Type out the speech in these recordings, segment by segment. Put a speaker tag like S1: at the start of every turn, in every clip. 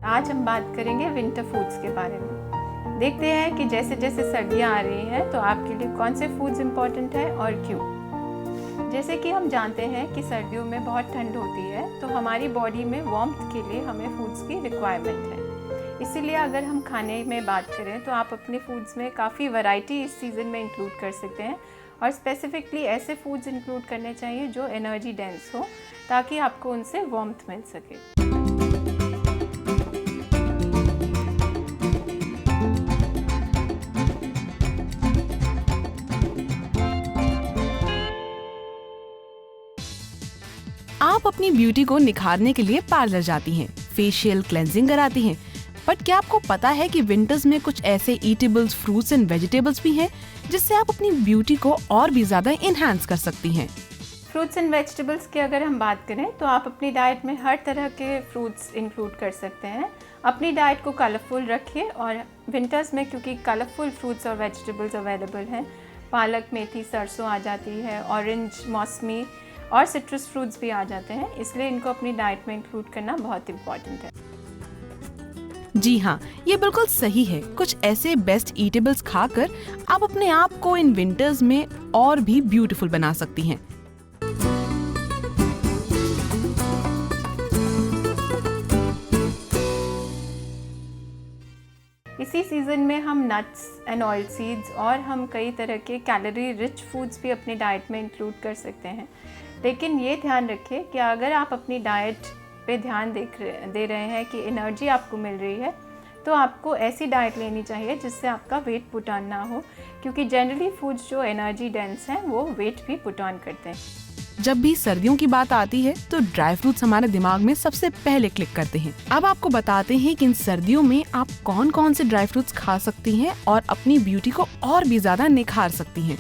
S1: आज हम बात करेंगे विंटर फूड्स के बारे में। देखते हैं कि जैसे जैसे सर्दियाँ आ रही हैं तो आपके लिए कौन से फूड्स इम्पॉर्टेंट हैं और क्यों। जैसे कि हम जानते हैं कि सर्दियों में बहुत ठंड होती है तो हमारी बॉडी में वार्मथ के लिए हमें फूड्स की रिक्वायरमेंट है। इसीलिए अगर हम खाने में बात करें तो आप अपने फूड्स में काफ़ी वैरायटी इस सीज़न में इंक्लूड कर सकते हैं और स्पेसिफिकली ऐसे फूड्स इंक्लूड करने चाहिए जो एनर्जी डेंस हो ताकि आपको उनसे वार्मथ मिल सके।
S2: आप अपनी ब्यूटी को निखारने के लिए पार्लर जाती हैं, फेशियल क्लेंजिंग कराती हैं, बट क्या आपको पता है कि विंटर्स में कुछ ऐसे ईटेबल्स, फ्रूट्स एंड वेजिटेबल्स भी हैं जिससे आप अपनी ब्यूटी को और भी ज्यादा इनहैंस कर सकती हैं।
S1: फ्रूट्स एंड वेजिटेबल्स की अगर हम बात करें तो आप अपनी डाइट में हर तरह के फ्रूट्स इंक्लूड कर सकते हैं। अपनी डाइट को कलरफुल रखिए और विंटर्स में क्योंकि कलरफुल फ्रूट्स और वेजिटेबल्स अवेलेबल हैं, पालक, मेथी, सरसों आ जाती है, ऑरेंज, मौसमी और सिट्रस फ्रूट्स भी आ जाते हैं, इसलिए इनको अपनी डाइट में इंक्लूड करना बहुत इम्पॉर्टेंट है।
S2: जी हाँ, ये बिल्कुल सही है। कुछ ऐसे बेस्ट ईटेबल्स खाकर आप अपने आप को इन विंटर्स में और भी ब्यूटीफुल बना सकती हैं।
S1: इसी सीज़न में हम नट्स एंड ऑयल सीड्स और हम कई तरह के कैलोरी रिच फूड्स भी अपनी डाइट में इंक्लूड कर सकते हैं। लेकिन ये ध्यान रखें कि अगर आप अपनी डाइट पे ध्यान दे रहे हैं कि एनर्जी आपको मिल रही है तो आपको ऐसी डाइट लेनी चाहिए जिससे आपका वेट पुट ऑन ना हो, क्योंकि जनरली फूड्स जो एनर्जी डेंस हैं वो वेट भी पुट ऑन करते हैं।
S2: जब भी सर्दियों की बात आती है तो ड्राई फ्रूट्स हमारे दिमाग में सबसे पहले क्लिक करते हैं। अब आपको बताते हैं कि इन सर्दियों में आप कौन कौन से ड्राई फ्रूट्स खा सकती हैं और अपनी ब्यूटी को और भी ज्यादा निखार सकती हैं।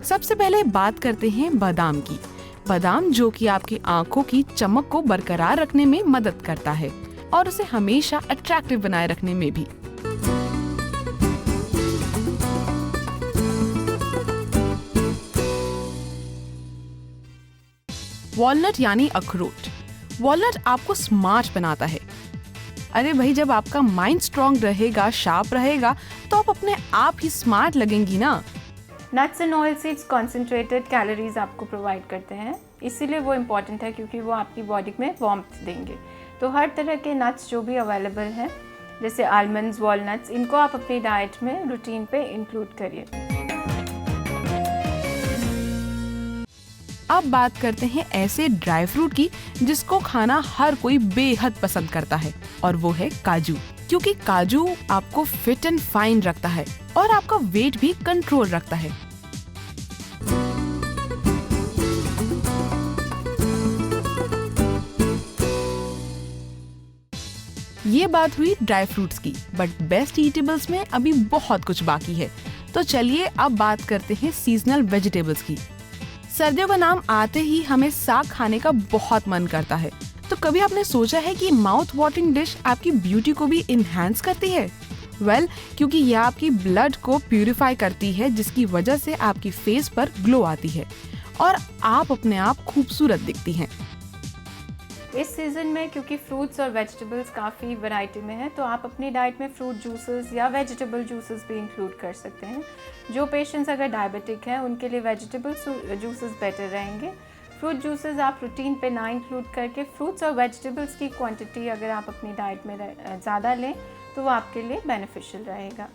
S2: सबसे पहले बात करते हैं बादाम की। बादाम जो कि आपकी आंखों की चमक को बरकरार रखने में मदद करता है और उसे हमेशा अट्रैक्टिव बनाए रखने में भी। वॉलनट यानी अखरोट। वॉलनट आपको स्मार्ट बनाता है। अरे भाई, जब आपका माइंड स्ट्रॉन्ग रहेगा, शार्प रहेगा, तो आप अपने आप ही स्मार्ट लगेंगी ना।
S1: Nuts and oil seeds concentrated calories आपको प्रोवाइड करते हैं, इसीलिए वो इम्पॉर्टेंट है क्योंकि वो आपकी बॉडी में वार्मथ देंगे। तो हर तरह के नट्स जो भी अवेलेबल हैं जैसे आलमंड्स, वॉलनट्स, इनको आप अपनी डाइट में रूटीन पे इंक्लूड करिए।
S2: अब बात करते हैं ऐसे ड्राई फ्रूट की जिसको खाना हर कोई बेहद पसंद करता है, और वो है काजू। क्योंकि काजू आपको फिट एंड फाइन रखता है और आपका वेट भी कंट्रोल रखता है। ये बात हुई ड्राई फ्रूट्स की, बट बेस्ट ईटेबल्स में अभी बहुत कुछ बाकी है। तो चलिए अब बात करते हैं सीजनल वेजिटेबल्स की। सर्दियों का नाम आते ही हमें साग खाने का बहुत मन करता है। तो कभी आपने सोचा है कि माउथ वाटरिंग डिश आपकी ब्यूटी को भी इनहैंस करती है? वेल, क्योंकि यह आपकी ब्लड को प्यूरिफाई करती है, जिसकी वजह से आपकी फेस पर ग्लो आती है और आप अपने आप खूबसूरत दिखती हैं।
S1: इस सीज़न में क्योंकि फ्रूट्स और वेजिटेबल्स काफ़ी वैरायटी में है तो आप अपनी डाइट में फ्रूट जूसेस या वेजिटेबल जूसेस भी इंक्लूड कर सकते हैं। जो पेशेंट्स अगर डायबिटिक हैं उनके लिए वेजिटेबल जूसेस बेटर रहेंगे। फ्रूट जूसेस आप रूटीन पे ना इंक्लूड करके फ्रूट्स और वेजिटेबल्स की क्वांटिटी अगर आप अपनी डाइट में ज़्यादा लें तो वो आपके लिए बेनिफिशियल रहेगा।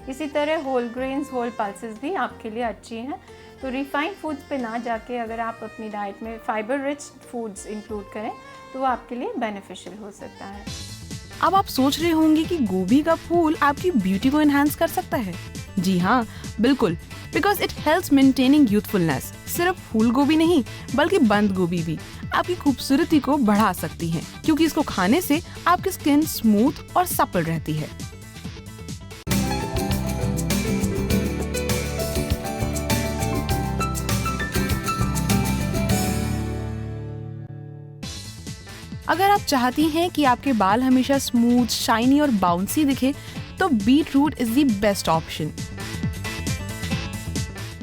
S1: इसी तरह होल ग्रेन्स, होल पल्सेस भी आपके लिए अच्छी हैं। तो रिफाइंड फूड्स पे ना जाके अगर आप अपनी डाइट में फाइबर रिच फूड्स इंक्लूड करें तो वो आपके लिए बेनिफिशियल हो सकता है।
S2: अब आप सोच रहे होंगे कि गोभी का फूल आपकी ब्यूटी को एनहांस कर सकता है। जी हाँ, बिल्कुल, because it helps maintaining youthfulness. सिर्फ फूल गोभी नहीं बल्कि बंद गोभी भी आपकी खूबसूरती को बढ़ा सकती है, क्योंकि इसको खाने से आपकी स्किन स्मूथ और सपल रहती है। अगर आप चाहती हैं कि आपके बाल हमेशा स्मूथ, शाइनी और बाउंसी दिखे, तो beetroot is the best option.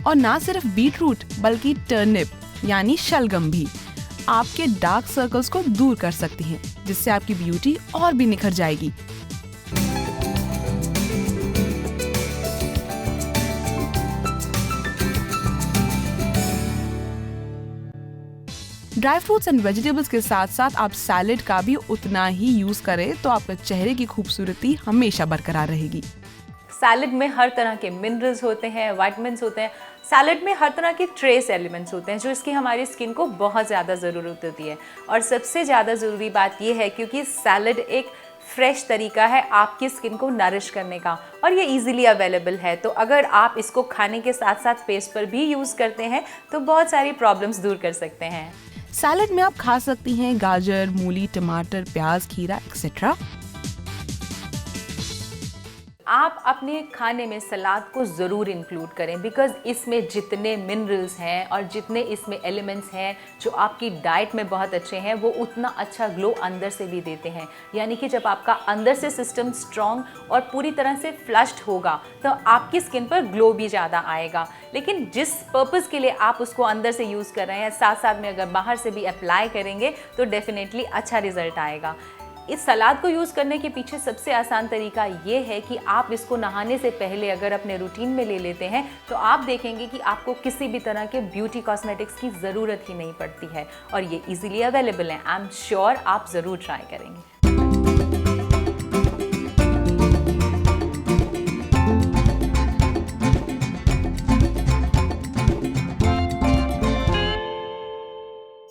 S2: और ना सिर्फ बीट रूट बल्कि टर्निप यानी शलगम भी आपके डार्क सर्कल्स को दूर कर सकती हैं, जिससे आपकी ब्यूटी और भी निखर जाएगी। ड्राई फ्रूट्स एंड वेजिटेबल्स के साथ साथ आप सैलेड का भी उतना ही यूज करें तो आपके चेहरे की खूबसूरती हमेशा बरकरार रहेगी।
S3: सैलड में हर तरह के मिनरल्स होते हैं, विटामिन्स होते हैं। सैलड में हर तरह के ट्रेस एलिमेंट्स होते हैं जो इसकी हमारी स्किन को बहुत ज़्यादा ज़रूरत होती है। और सबसे ज़्यादा ज़रूरी बात यह है क्योंकि सैलड एक फ्रेश तरीका है आपकी स्किन को नरिश करने का और ये इजीली अवेलेबल है। तो अगर आप इसको खाने के साथ साथ फेस पर भी यूज़ करते हैं तो बहुत सारी प्रॉब्लम्स दूर कर सकते हैं।
S2: सैलेड में आप खा सकती हैं गाजर, मूली, टमाटर, प्याज, खीरा एक्सेट्रा।
S3: आप अपने खाने में सलाद को ज़रूर इंक्लूड करें बिकॉज़ इसमें जितने मिनरल्स हैं और जितने इसमें एलिमेंट्स हैं जो आपकी डाइट में बहुत अच्छे हैं वो उतना अच्छा ग्लो अंदर से भी देते हैं। यानी कि जब आपका अंदर से सिस्टम स्ट्रॉन्ग और पूरी तरह से फ्लश्ड होगा तो आपकी स्किन पर ग्लो भी ज़्यादा आएगा। लेकिन जिस पर्पज़ के लिए आप उसको अंदर से यूज़ कर रहे हैं साथ साथ में अगर बाहर से भी अप्लाई करेंगे तो डेफिनेटली अच्छा रिजल्ट आएगा। इस सलाद को यूज़ करने के पीछे सबसे आसान तरीका ये है कि आप इसको नहाने से पहले अगर अपने रूटीन में ले लेते हैं तो आप देखेंगे कि आपको किसी भी तरह के ब्यूटी कॉस्मेटिक्स की ज़रूरत ही नहीं पड़ती है और ये इजीली अवेलेबल है। आई एम श्योर आप ज़रूर ट्राई करेंगे।